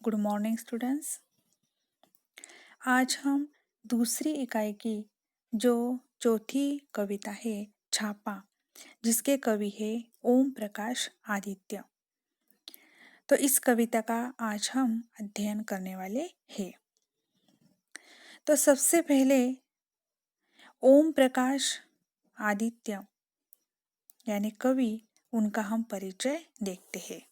Good morning students. आज हम दूसरी इकाई की जो चौथी कविता है छापा, जिसके कवि है ओम प्रकाश आदित्य। तो इस कविता का आज हम अध्ययन करने वाले हैं। तो सबसे पहले ओम प्रकाश आदित्य यानी कवि, उनका हम परिचय देखते हैं।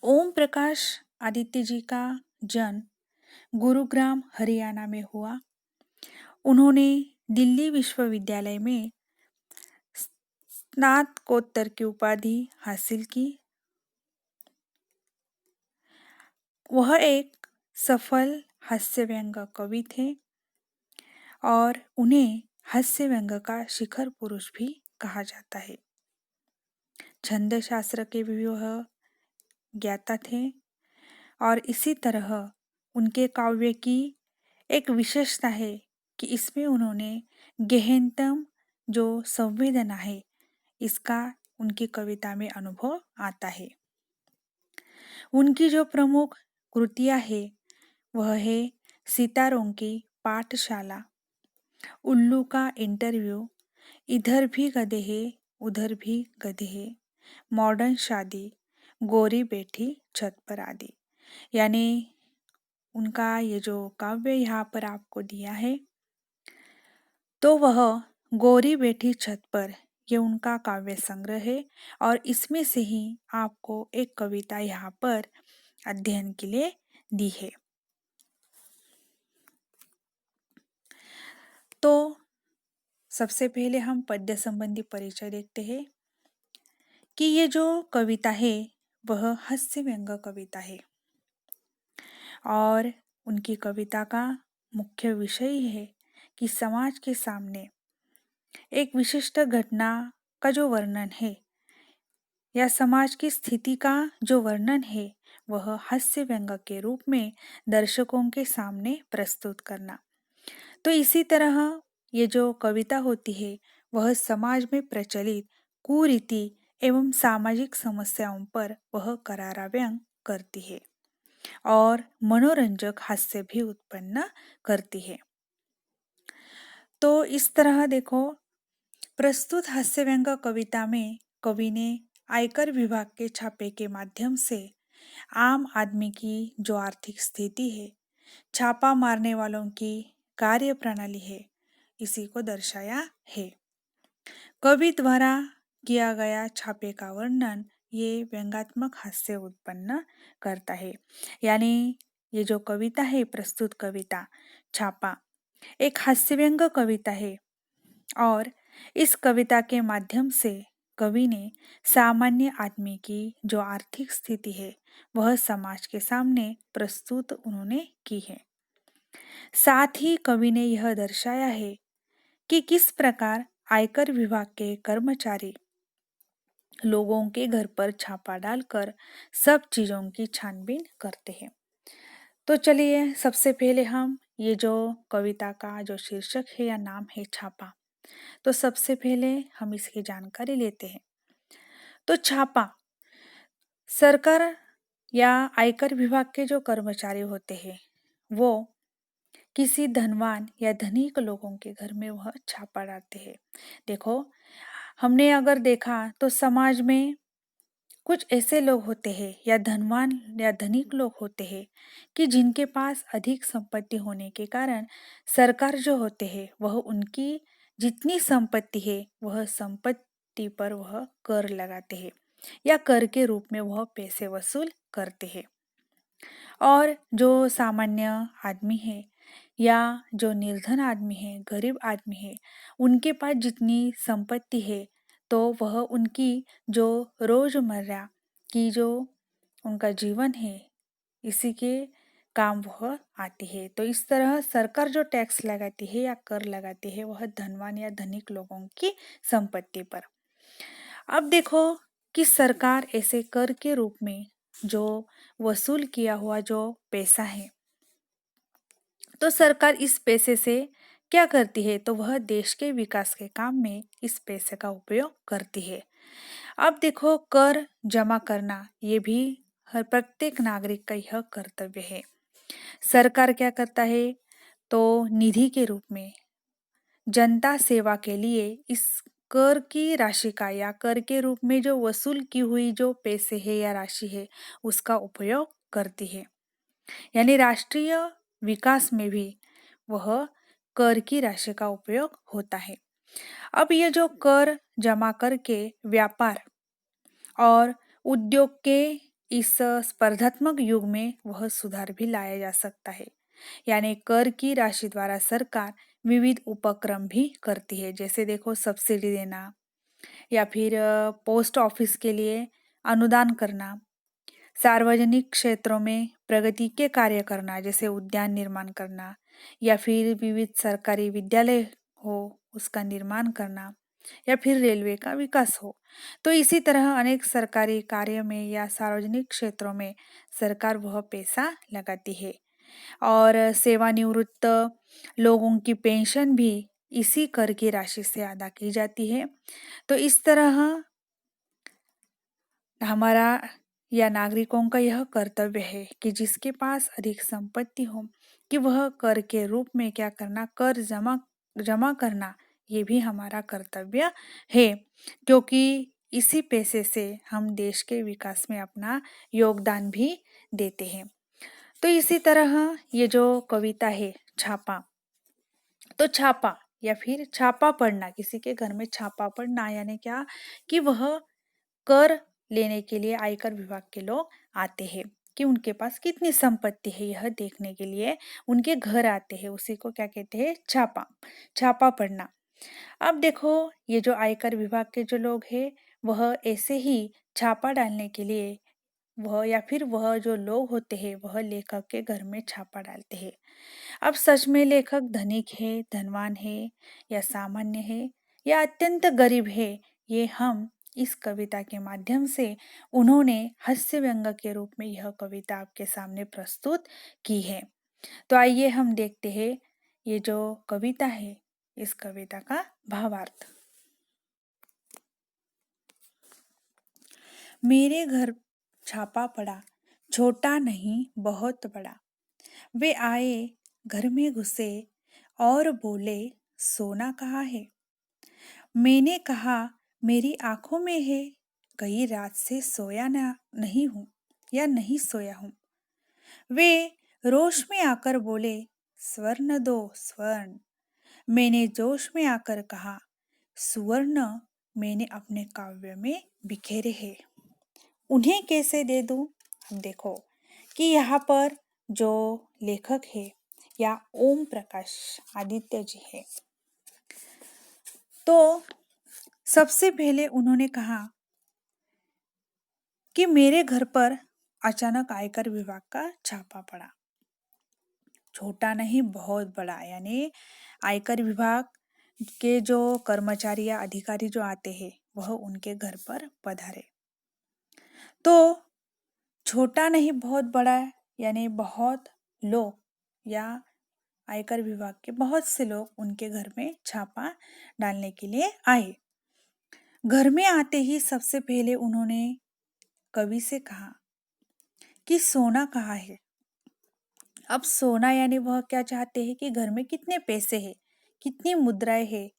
ओम प्रकाश आदित्य जी का जन्म गुरुग्राम हरियाणा में हुआ। उन्होंने दिल्ली विश्वविद्यालय में स्नातकोत्तर की उपाधि हासिल की। वह एक सफल हास्य व्यंग्य कवि थे और उन्हें हास्य व्यंग्य का शिखर पुरुष भी कहा जाता है। छंद शास्त्र के भी वह ज्ञाता थे और इसी तरह उनके काव्य की एक विशेषता है कि इसमें उन्होंने गहनतम जो संवेदना है इसका उनकी कविता में अनुभव आता है। उनकी जो प्रमुख कृतियां है वह है सितारों की पाठशाला, उल्लू का इंटरव्यू, इधर भी गधे हैं उधर भी गधे हैं, मॉडर्न शादी, गोरी बैठी छत पर आदि। यानी उनका ये जो काव्य यहाँ पर आपको दिया है तो वह गोरी बैठी छत पर, ये उनका काव्य संग्रह है और इसमें से ही आपको एक कविता यहाँ पर अध्ययन के लिए दी है। तो सबसे पहले हम पद्य संबंधी परिचय देखते हैं कि ये जो कविता है वह हास्य व्यंग्य कविता है और उनकी कविता का मुख्य विषय है कि समाज के सामने एक विशिष्ट घटना का जो वर्णन है या समाज की स्थिति का जो वर्णन है वह हास्य व्यंग्य के रूप में दर्शकों के सामने प्रस्तुत करना। तो इसी तरह ये जो कविता होती है वह समाज में प्रचलित कुरीति एवं सामाजिक समस्याओं पर वह करारा व्यंग करती है और मनोरंजक हास्य भी उत्पन्न करती है। तो इस तरह देखो, प्रस्तुत हास्य व्यंग्य कविता में कवि ने आयकर विभाग के छापे के माध्यम से आम आदमी की जो आर्थिक स्थिति है, छापा मारने वालों की कार्य प्रणाली है, इसी को दर्शाया है। कवि द्वारा किया गया छापे का वर्णन ये व्यंग्यात्मक हास्य उत्पन्न करता है। यानी ये जो कविता है, प्रस्तुत कविता छापा, एक हास्य व्यंग्य कविता है और इस कविता के माध्यम से कवि ने सामान्य आदमी की जो आर्थिक स्थिति है वह समाज के सामने प्रस्तुत उन्होंने की है। साथ ही कवि ने यह दर्शाया है कि किस प्रकार आयकर विभाग के कर्मचारी लोगों के घर पर छापा डालकर सब चीजों की छानबीन करते हैं। तो चलिए सबसे पहले हम ये जो कविता का जो शीर्षक है या नाम है छापा, तो सबसे पहले हम इसकी जानकारी लेते हैं। तो छापा सरकार या आयकर विभाग के जो कर्मचारी होते हैं वो किसी धनवान या धनिक लोगों के घर में वह छापा डालते हैं। देखो, हमने अगर देखा तो समाज में कुछ ऐसे लोग होते हैं या धनवान या धनिक लोग होते हैं कि जिनके पास अधिक संपत्ति होने के कारण सरकार जो होते हैं वह उनकी जितनी संपत्ति है वह संपत्ति पर वह कर लगाते हैं या कर के रूप में वह पैसे वसूल करते हैं। और जो सामान्य आदमी है या जो निर्धन आदमी है, गरीब आदमी है, उनके पास जितनी संपत्ति है तो वह उनकी जो रोजमर्रा की जो उनका जीवन है इसी के काम वह आती है। तो इस तरह सरकार जो टैक्स लगाती है या कर लगाती है वह धनवान या धनिक लोगों की संपत्ति पर। अब देखो कि सरकार ऐसे कर के रूप में जो वसूल किया हुआ जो पैसा है, तो सरकार इस पैसे से क्या करती है, तो वह देश के विकास के काम में इस पैसे का उपयोग करती है। अब देखो, कर जमा करना ये भी हर प्रत्येक नागरिक का यह कर्तव्य है। सरकार क्या करता है, तो निधि के रूप में जनता सेवा के लिए इस कर की राशि का या कर के रूप में जो वसूल की हुई जो पैसे है या राशि है उसका उपयोग करती है। यानी राष्ट्रीय विकास में भी वह कर की राशि का उपयोग होता है। अब ये जो कर जमा करके व्यापार और उद्योग के इस स्पर्धात्मक युग में वह सुधार भी लाया जा सकता है। यानी कर की राशि द्वारा सरकार विविध उपक्रम भी करती है, जैसे देखो सब्सिडी देना या फिर पोस्ट ऑफिस के लिए अनुदान करना, सार्वजनिक क्षेत्रों में प्रगति के कार्य करना जैसे उद्यान निर्माण करना या फिर विविध सरकारी विद्यालय हो उसका निर्माण करना या फिर रेलवे का विकास हो। तो इसी तरह अनेक सरकारी कार्य में या सार्वजनिक क्षेत्रों में सरकार वह पैसा लगाती है। और सेवानिवृत्त लोगों की पेंशन भी इसी कर की राशि से अदा की जाती है। तो इस तरह हमारा या नागरिकों का यह कर्तव्य है कि जिसके पास अधिक संपत्ति हो कि वह कर के रूप में क्या करना, कर जमा जमा करना, ये भी हमारा कर्तव्य है, क्योंकि इसी पैसे से हम देश के विकास में अपना योगदान भी देते हैं। तो इसी तरह ये जो कविता है छापा, तो छापा या फिर छापा पड़ना, किसी के घर में छापा पड़ना यानी क्या कि वह कर लेने के लिए आयकर विभाग के लोग आते हैं कि उनके पास कितनी संपत्ति है यह देखने के लिए उनके घर आते हैं, उसी को क्या कहते हैं, छापा, छापा पड़ना। अब देखो, ये जो आयकर विभाग के जो लोग हैं वह ऐसे ही छापा डालने के लिए वह या फिर वह जो लोग होते हैं वह लेखक के घर में छापा डालते हैं। अब सच में लेखक धनिक है, धनवान है या सामान्य है या अत्यंत गरीब है, ये हम इस कविता के माध्यम से उन्होंने हास्य व्यंग के रूप में यह कविता आपके सामने प्रस्तुत की है। तो आइए हम देखते हैं ये जो कविता है इस कविता का भावार्थ। मेरे घर छापा पड़ा, छोटा नहीं बहुत बड़ा। वे आए, घर में घुसे और बोले, सोना कहाँ है? मैंने कहा, मेरी आंखों में है, कई रात से सोया ना नहीं हूँ या नहीं सोया हूँ। वे रोश में आकर बोले, स्वर्ण दो स्वर्ण। मैंने जोश में आकर कहा, सुवर्ण मैंने अपने काव्य में बिखेरे हैं, उन्हें कैसे दे दूं? अब देखो कि यहाँ पर जो लेखक है या ओम प्रकाश आदित्य जी है, तो सबसे पहले उन्होंने कहा कि मेरे घर पर अचानक आयकर विभाग का छापा पड़ा, छोटा नहीं बहुत बड़ा, यानी आयकर विभाग के जो कर्मचारी या अधिकारी जो आते हैं वह उनके घर पर पधारे। तो छोटा नहीं बहुत बड़ा यानी बहुत लोग या आयकर विभाग के बहुत से लोग उनके घर में छापा डालने के लिए आए। घर में आते ही सबसे पहले उन्होंने कवि से कहा कि सोना कहाँ है। अब सोना यानी वह क्या चाहते हैं कि घर में कितने पैसे हैं, कितनी मुद्राएं हैं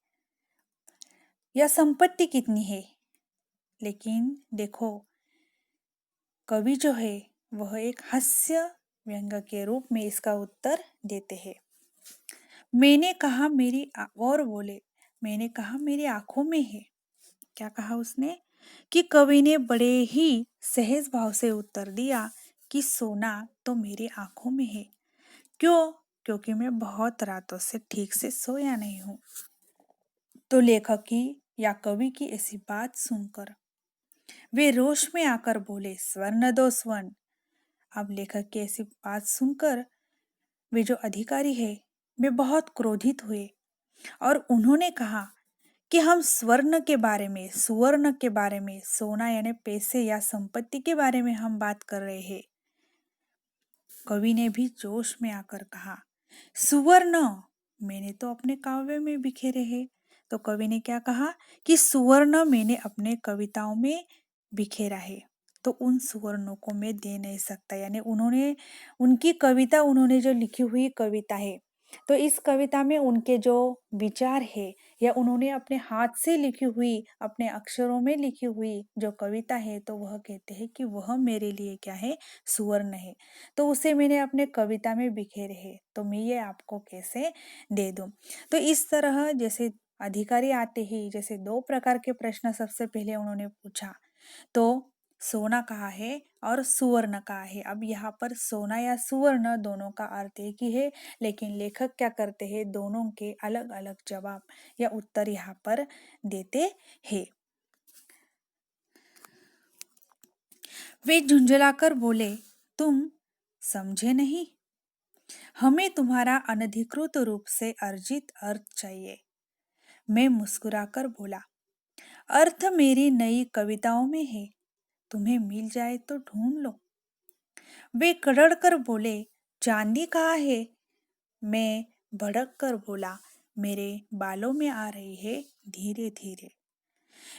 या संपत्ति कितनी है। लेकिन देखो, कवि जो है वह एक हास्य व्यंग के रूप में इसका उत्तर देते हैं। मैंने कहा और बोले, मैंने कहा मेरी आंखों में है। क्या कहा उसने कि कवि ने बड़े ही सहज भाव से उत्तर दिया कि सोना तो मेरी आंखों में है। क्यों? क्योंकि मैं बहुत रातों से ठीक से सोया नहीं हूँ। तो लेखक की या कवि की ऐसी बात सुनकर वे रोष में आकर बोले, स्वर्ण दो स्वर्ण। अब लेखक की ऐसी बात सुनकर वे जो अधिकारी है वे बहुत क्रोधित हुए और उन्होंने कहा कि हम स्वर्ण के बारे में, सुवर्ण के बारे में, सोना यानी पैसे या संपत्ति के बारे में हम बात कर रहे हैं। कवि ने भी जोश में आकर कहा, सुवर्ण मैंने तो अपने काव्य में बिखेरे हैं, तो कवि ने क्या कहा कि सुवर्ण मैंने अपने कविताओं में बिखेरा है, तो उन सुवर्णों को मैं दे नहीं सकता। यानी उन्होंने उनकी कविता, उन्होंने जो लिखी हुई कविता है, तो इस कविता में उनके जो विचार है या उन्होंने अपने हाथ से लिखी हुई, अपने अक्षरों में लिखी हुई जो कविता है, तो वह कहते हैं कि वह मेरे लिए क्या है, सुवर्ण है। तो उसे मैंने अपने कविता में बिखेरे है, तो मैं ये आपको कैसे दे दूं। तो इस तरह जैसे अधिकारी आते ही जैसे दो प्रकार के प्रश्न सबसे पहले उन्होंने पूछा, तो सोना कहाँ है और सुवर्ण कहाँ है। अब यहाँ पर सोना या सुवर्ण दोनों का अर्थ एक ही है, लेकिन लेखक क्या करते हैं, दोनों के अलग अलग जवाब या उत्तर यहाँ पर देते हैं। वे झुंझलाकर बोले, तुम समझे नहीं, हमें तुम्हारा अनधिकृत रूप से अर्जित अर्थ चाहिए। मैं मुस्कुराकर बोला, अर्थ मेरी नई कविताओं में है, तुम्हें मिल जाए तो ढूंढ लो। वे कड़ड़ कर बोले, चांदी कहाँ है। मैं भड़क कर बोला, मेरे बालों में आ रही है धीरे धीरे।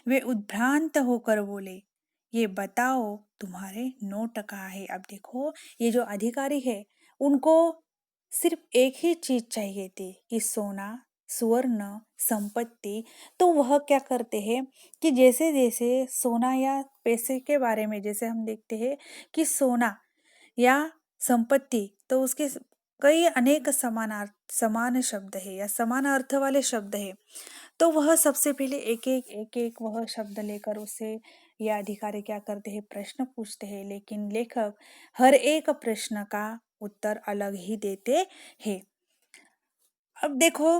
वे उद्भ्रांत होकर बोले, ये बताओ तुम्हारे नोट कहाँ है। अब देखो, ये जो अधिकारी है, उनको सिर्फ एक ही चीज चाहिए थी कि सोना, सुवर्ण, संपत्ति। तो वह क्या करते हैं कि जैसे जैसे सोना या पैसे के बारे में जैसे हम देखते हैं कि सोना या संपत्ति, तो उसके कई अनेक समान शब्द है या समान अर्थ वाले शब्द है। तो वह सबसे पहले एक एक वह शब्द लेकर उससे यह अधिकारी क्या करते हैं, प्रश्न पूछते हैं, लेकिन लेखक हर एक प्रश्न का उत्तर अलग ही देते हैं। अब देखो,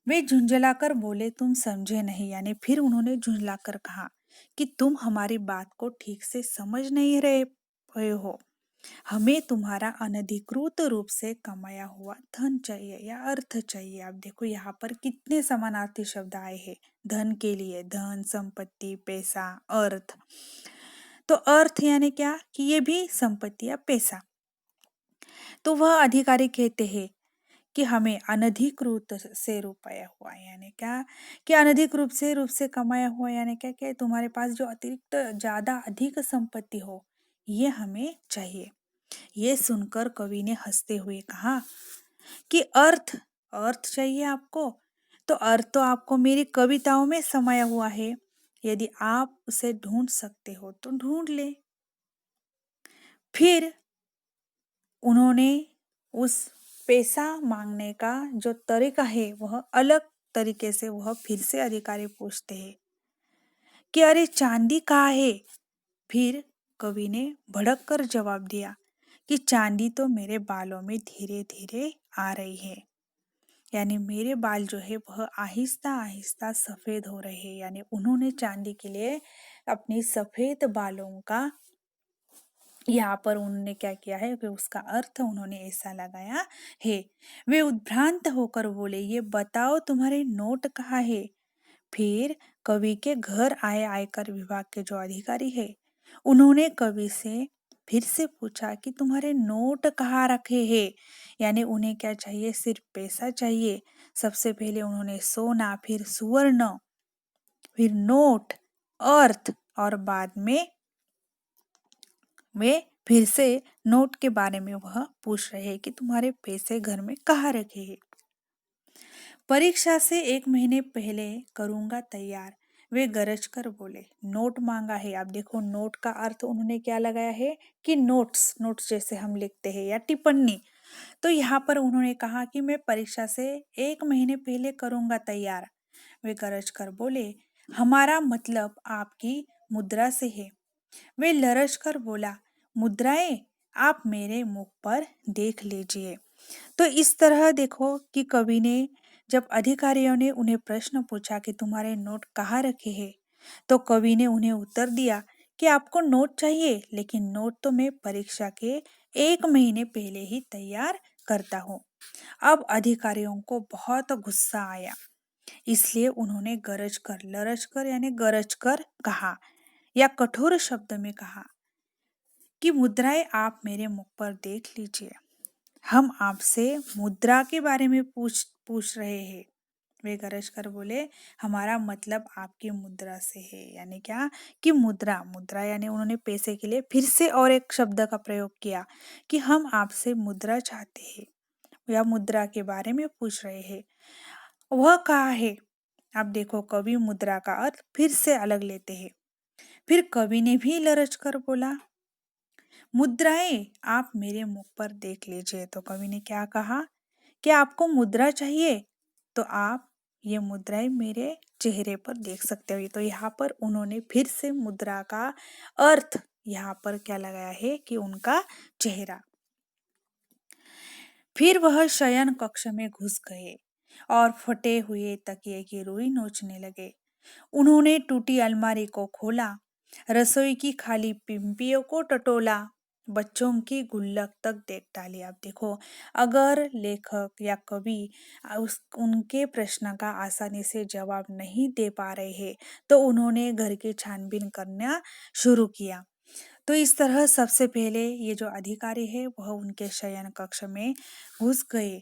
वे झुंझलाकर बोले, तुम समझे नहीं। यानी फिर उन्होंने झुंझलाकर कहा कि तुम हमारी बात को ठीक से समझ नहीं रहे हो। हमें तुम्हारा अनधिकृत रूप से कमाया हुआ धन चाहिए या अर्थ चाहिए। आप देखो यहाँ पर कितने समानार्थी शब्द आए हैं धन के लिए, धन, संपत्ति, पैसा, अर्थ। तो अर्थ यानी क्या कि ये भी संपत्ति या पैसा। तो वह अधिकारी कहते हैं कि हमें अनधिकृत से रुपया हुआ है, यानी क्या कि अनधिकृत रूप से कमाया हुआ, यानी क्या क्या तुम्हारे पास जो अतिरिक्त ज्यादा अधिक संपत्ति हो, ये हमें चाहिए। ये सुनकर कवि ने हंसते हुए कहा कि अर्थ, अर्थ चाहिए आपको, तो अर्थ तो आपको मेरी कविताओं में समाया हुआ है। यदि आप उसे ढूंढ सकते हो तो ढूंढ ले। फिर उन्होंने उस पैसा मांगने का जो तरीका है वह अलग तरीके से वह फिर से अधिकारी पूछते हैं कि अरे चांदी कहाँ है। फिर कवि ने भड़क कर जवाब दिया कि चांदी तो मेरे बालों में धीरे धीरे आ रही है। यानी मेरे बाल जो है वह आहिस्ता आहिस्ता सफेद हो रहे हैं। यानी उन्होंने चांदी के लिए अपनी सफेद बालों का यहाँ पर उन्होंने क्या किया है कि उसका अर्थ उन्होंने ऐसा लगाया है। वे उद्भ्रांत होकर बोले, ये बताओ तुम्हारे नोट कहाँ है। फिर कवि के घर आए आयकर विभाग के जो अधिकारी है, उन्होंने कवि से फिर से पूछा कि तुम्हारे नोट कहाँ रखे हैं। यानी उन्हें क्या चाहिए, सिर्फ पैसा चाहिए। सबसे पहले उन्होंने सोना, फिर सुवर्ण, फिर नोट, अर्थ, और बाद में वे फिर से नोट के बारे में वह पूछ रहे हैं कि तुम्हारे पैसे घर में कहाँ रखे हैं। परीक्षा से 1 महीने पहले करूंगा तैयार, वे गरज कर बोले। नोट मांगा है। आप देखो, नोट का अर्थ उन्होंने क्या लगाया है कि नोट्स, नोट्स जैसे हम लिखते हैं या टिप्पणी। तो यहाँ पर उन्होंने कहा कि मैं परीक्षा से 1 महीने पहले करूंगा तैयार। वे गरज कर बोले, हमारा मतलब आपकी मुद्रा से है। वे लरज कर बोला, मुद्राएं आप मेरे मुख पर देख लीजिए। तो इस तरह देखो कि कवि ने जब अधिकारियों ने उन्हें प्रश्न पूछा कि तुम्हारे नोट कहाँ रखे हैं, तो कवि ने उन्हें उत्तर दिया कि आपको नोट चाहिए, लेकिन नोट तो मैं परीक्षा के 1 महीने पहले ही तैयार करता हूँ। अब अधिकारियों को बहुत गुस्सा आया, इसलिए उन्होंने गरज कर, लरज कर यानी गरज कर कहा या कठोर शब्द में कहा कि मुद्राएं आप मेरे मुख पर देख लीजिए। हम आपसे मुद्रा के बारे में पूछ पूछ रहे हैं। वे गरज कर बोले, हमारा मतलब आपकी मुद्रा से है। यानी क्या कि मुद्रा, मुद्रा यानी उन्होंने पैसे के लिए फिर से और एक शब्द का प्रयोग किया कि हम आपसे मुद्रा चाहते हैं या मुद्रा के बारे में पूछ रहे हैं। वह कहा है। अब देखो, कवि मुद्रा का अर्थ फिर से अलग लेते हैं। फिर कवि ने भी लरज कर बोला, मुद्राएं आप मेरे मुख पर देख लीजिए। तो कवि ने क्या कहा कि आपको मुद्रा चाहिए तो आप ये मुद्राएं मेरे चेहरे पर देख सकते हो। तो यहाँ पर उन्होंने फिर से मुद्रा का अर्थ यहाँ पर क्या लगाया है कि उनका चेहरा। फिर वह शयन कक्ष में घुस गए और फटे हुए तकिए की रुई नोचने लगे। उन्होंने टूटी अलमारी को खोला, रसोई की खाली पिंपियों को टटोला, बच्चों की गुल्लक तक देख डाली। आप देखो, अगर लेखक या कवि उस उनके प्रश्न का आसानी से जवाब नहीं दे पा रहे हैं तो उन्होंने घर की छानबीन करना शुरू किया। तो इस तरह सबसे पहले ये जो अधिकारी है वह उनके शयन कक्ष में घुस गए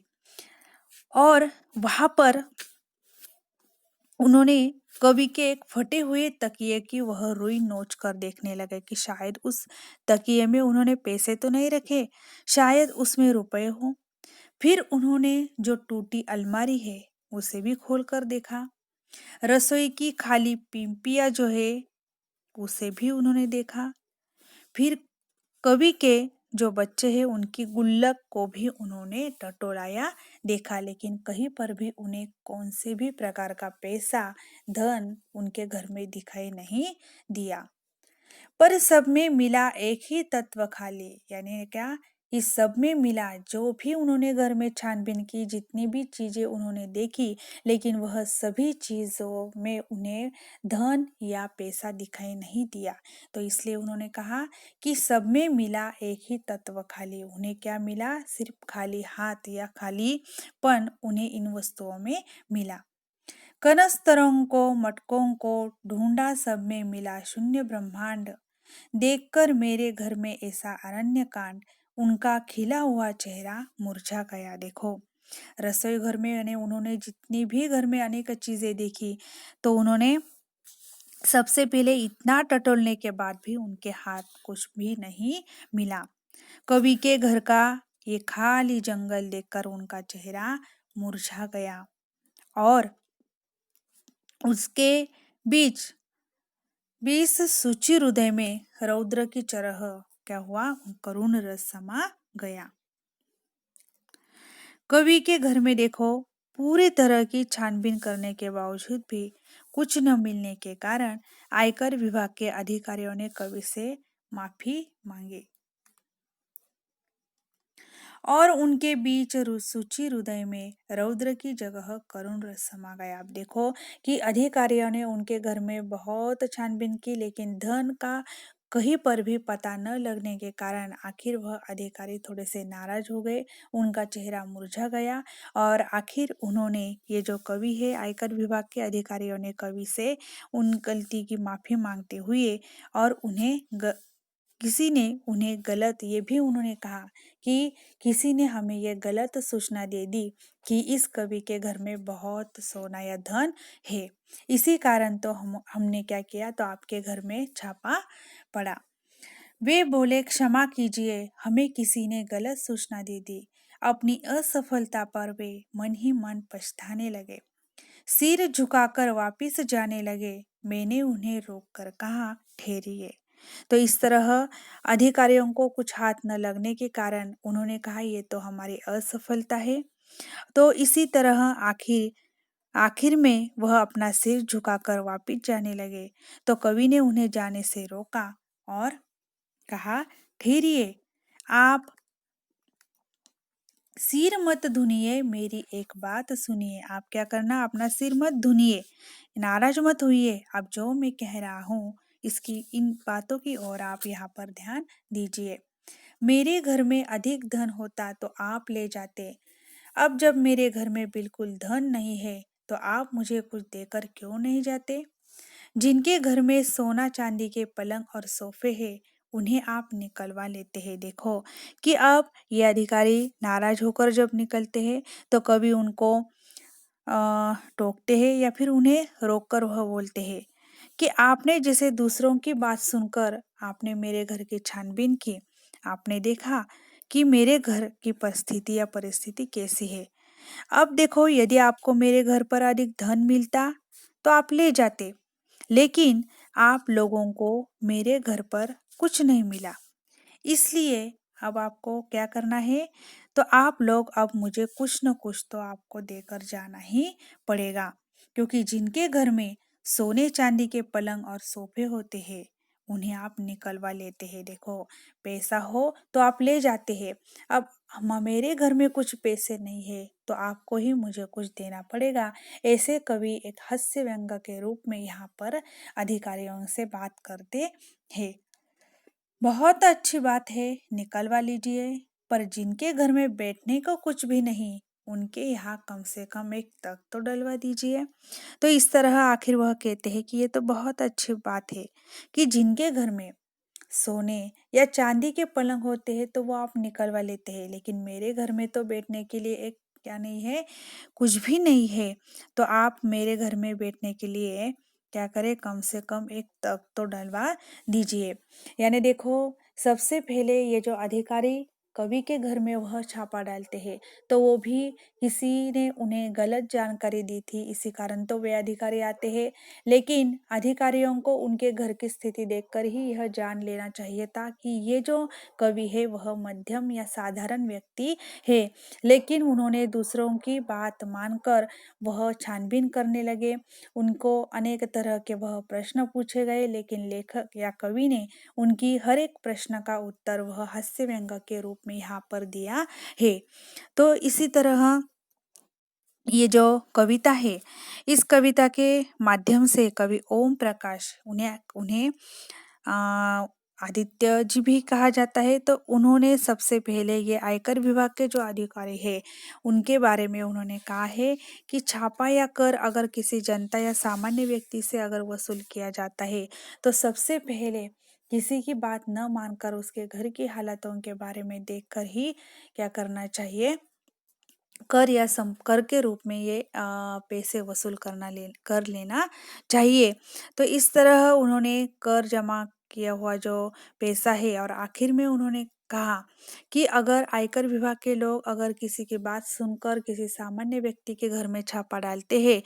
और वहां पर उन्होंने कवि के एक फटे हुए तकिए की वह रुई नोच कर देखने लगे कि शायद उस तकिए में उन्होंने पैसे तो नहीं रखे, शायद उसमें रुपए हो। फिर उन्होंने जो टूटी अलमारी है उसे भी खोल कर देखा, रसोई की खाली पिंपिया जो है उसे भी उन्होंने देखा। फिर कवि के जो बच्चे हैं उनकी गुल्लक को भी उन्होंने टटोलाया देखा, लेकिन कहीं पर भी उन्हें कौन से भी प्रकार का पैसा, धन उनके घर में दिखाई नहीं दिया। पर सब में मिला एक ही तत्व खाली। यानी क्या, इस सब में मिला जो भी उन्होंने घर में छानबीन की, जितनी भी चीजें उन्होंने देखी, लेकिन वह सभी चीजों में उन्हें धन या पैसा दिखाई नहीं दिया। तो इसलिए उन्होंने कहा कि सब में मिला एक ही तत्व खाली। उन्हें क्या मिला? सिर्फ खाली हाथ या खालीपन उन्हें इन वस्तुओं में मिला। कनस्तरों को, मटकों को ढूंढा, सब में मिला शून्य ब्रह्मांड। देखकर मेरे घर में ऐसा अरण्य कांड, उनका खिला हुआ चेहरा मुरझा गया। देखो, रसोई घर में यानी उन्होंने जितनी भी घर में अनेक चीजें देखी तो उन्होंने सबसे पहले इतना टटोलने के बाद भी उनके हाथ कुछ भी नहीं मिला। कवि के घर का ये खाली जंगल देखकर उनका चेहरा मुरझा गया और उसके बीच बीस सूची हृदय में रौद्र की तरह क्या हुआ? करुण रस समा गया। कवि के घर में देखो, पूरी तरह की छानबीन करने के बावजूद भी कुछ न मिलने के कारण आयकर विभाग के अधिकारियों ने कवि से माफी मांगी और उनके बीच सूची हृदय में रौद्र की जगह करुण रस समा गया। आप देखो कि अधिकारियों ने उनके घर में बहुत छानबीन की, लेकिन धन का कहीं पर भी पता न लगने के कारण आखिर वह अधिकारी थोड़े से नाराज हो गए, उनका चेहरा मुरझा गया और आखिर उन्होंने, ये जो कवि है, आयकर विभाग के अधिकारियों ने कवि से उन गलती की माफी मांगते हुए और किसी ने उन्हें गलत, ये भी उन्होंने कहा कि किसी ने हमें ये गलत सूचना दे दी कि इस कवि के घर में बहुत सोना या धन है, इसी कारण तो हमने क्या किया, तो आपके घर में छापा पड़ा। वे बोले, क्षमा कीजिए, हमें किसी ने गलत सूचना दे दी। अपनी असफलता पर वे मन ही मन पछताने लगे, सिर झुकाकर वापिस जाने लगे। मैंने उन्हें रोककर कहा, ठहरिए। तो इस तरह अधिकारियों को कुछ हाथ न लगने के कारण उन्होंने कहा, ये तो हमारी असफलता है। तो इसी तरह आखिर आखिर में वह अपना सिर झुकाकर वापिस जाने लगे। तो कवि ने उन्हें जाने से रोका और कहा, ठहरिए, आप सिर मत धुनिए, मेरी एक बात सुनिए। आप क्या करना, अपना सिर मत धुनिए, नाराज मत होइए। अब जो मैं कह रहा हूँ इसकी, इन बातों की ओर आप यहाँ पर ध्यान दीजिए। मेरे घर में अधिक धन होता तो आप ले जाते। अब जब मेरे घर में बिल्कुल धन नहीं है तो आप मुझे कुछ देकर क्यों नहीं जाते? जिनके घर में सोना चांदी के पलंग और सोफे हैं उन्हें आप निकलवा लेते हैं। देखो कि अब ये अधिकारी नाराज होकर जब निकलते हैं तो कभी उनको टोकते हैं या फिर उन्हें रोककर वह बोलते हैं कि आपने जैसे दूसरों की बात सुनकर आपने मेरे घर की छानबीन की, आपने देखा कि मेरे घर की परिस्थिति या परिस्थिति कैसी है। अब देखो, यदि आपको मेरे घर पर अधिक धन मिलता तो आप ले जाते, लेकिन आप लोगों को मेरे घर पर कुछ नहीं मिला, इसलिए अब आपको क्या करना है, तो आप लोग अब मुझे कुछ न कुछ तो आपको देकर जाना ही पड़ेगा, क्योंकि जिनके घर में सोने चांदी के पलंग और सोफे होते हैं उन्हें आप निकलवा लेते हैं। देखो, पैसा हो तो आप ले जाते हैं, अब मेरे घर में कुछ पैसे नहीं है तो आपको ही मुझे कुछ देना पड़ेगा। ऐसे कवि एक हास्य व्यंग्य के रूप में यहाँ पर अधिकारियों से बात करते हैं। बहुत अच्छी बात है, निकलवा लीजिए, पर जिनके घर में बैठने को कुछ भी नहीं, उनके यहाँ कम से कम एक तख्त तो डलवा दीजिए। तो इस तरह आखिर वह कहते हैं कि ये तो बहुत अच्छी बात है कि जिनके घर में सोने या चांदी के पलंग होते हैं तो वो आप निकलवा लेते हैं, लेकिन मेरे घर में तो बैठने के लिए एक क्या नहीं है, कुछ भी नहीं है। तो आप मेरे घर में बैठने के लिए क्या करें, कम से कम एक तख्त तो डलवा दीजिए। यानी देखो, सबसे पहले ये जो अधिकारी कवि के घर में वह छापा डालते हैं, तो वो भी किसी ने उन्हें गलत जानकारी दी थी, इसी कारण तो वे अधिकारी आते हैं। लेकिन अधिकारियों को उनके घर की स्थिति देखकर ही यह जान लेना चाहिए था कि ये जो कवि है वह मध्यम या साधारण व्यक्ति है, लेकिन उन्होंने दूसरों की बात मानकर वह छानबीन करने लगे। उनको अनेक तरह के वह प्रश्न पूछे गए, लेकिन लेखक या कवि ने उनकी हर एक प्रश्न का उत्तर वह हास्य व्यंग्य के रूप में यहाँ पर दिया है। तो इसी तरह ये जो कविता है, इस कविता के माध्यम से कवि ओम प्रकाश, उन्हें उन्हें आ, आदित्य जी भी कहा जाता है, तो उन्होंने सबसे पहले ये आयकर विभाग के जो अधिकारी है उनके बारे में उन्होंने कहा है कि छापा या कर अगर किसी जनता या सामान्य व्यक्ति से अगर वसूल किया जाता है तो सबसे पहले किसी की बात न मानकर उसके घर की हालातों के बारे में देखकर ही क्या करना चाहिए, कर या कर के रूप में ये पैसे वसूल कर लेना चाहिए। तो इस तरह उन्होंने कर जमा किया हुआ जो पैसा है, और आखिर में उन्होंने कहा कि अगर आयकर विभाग के लोग अगर किसी की बात सुनकर किसी सामान्य व्यक्ति के घर में छापा डालते हैं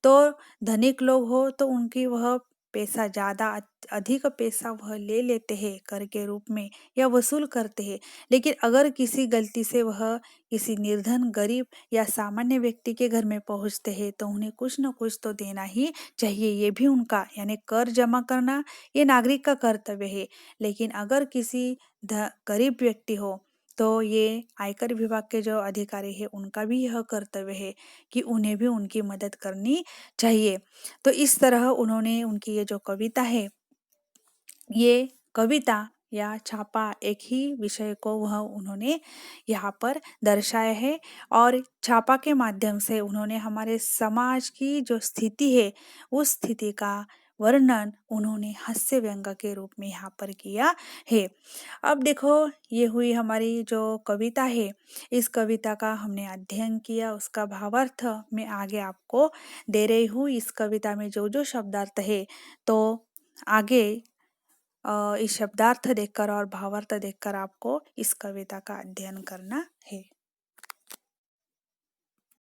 तो धनिक लोग हो तो उनकी वह पैसा ज्यादा अधिक पैसा वह ले लेते हैं कर के रूप में या वसूल करते हैं। लेकिन अगर किसी गलती से वह किसी निर्धन गरीब या सामान्य व्यक्ति के घर में पहुंचते हैं तो उन्हें कुछ न कुछ तो देना ही चाहिए, ये भी उनका यानी कर जमा करना ये नागरिक का कर्तव्य है। लेकिन अगर किसी गरीब व्यक्ति हो तो ये आयकर विभाग के जो अधिकारी है उनका भी यह कर्तव्य है कि उन्हें भी उनकी मदद करनी चाहिए। तो इस तरह उन्होंने उनकी ये जो कविता है, ये कविता या छापा एक ही विषय को वह उन्होंने यहाँ पर दर्शाया है, और छापा के माध्यम से उन्होंने हमारे समाज की जो स्थिति है उस स्थिति का वर्णन उन्होंने हास्य व्यंग्य के रूप में यहाँ पर किया है। अब देखो, ये हुई हमारी जो कविता है, इस कविता का हमने अध्ययन किया, उसका भावार्थ मैं आगे आपको दे रही हूँ। इस कविता में जो जो शब्दार्थ है तो आगे इस शब्दार्थ देखकर और भावार्थ देखकर आपको इस कविता का अध्ययन करना है।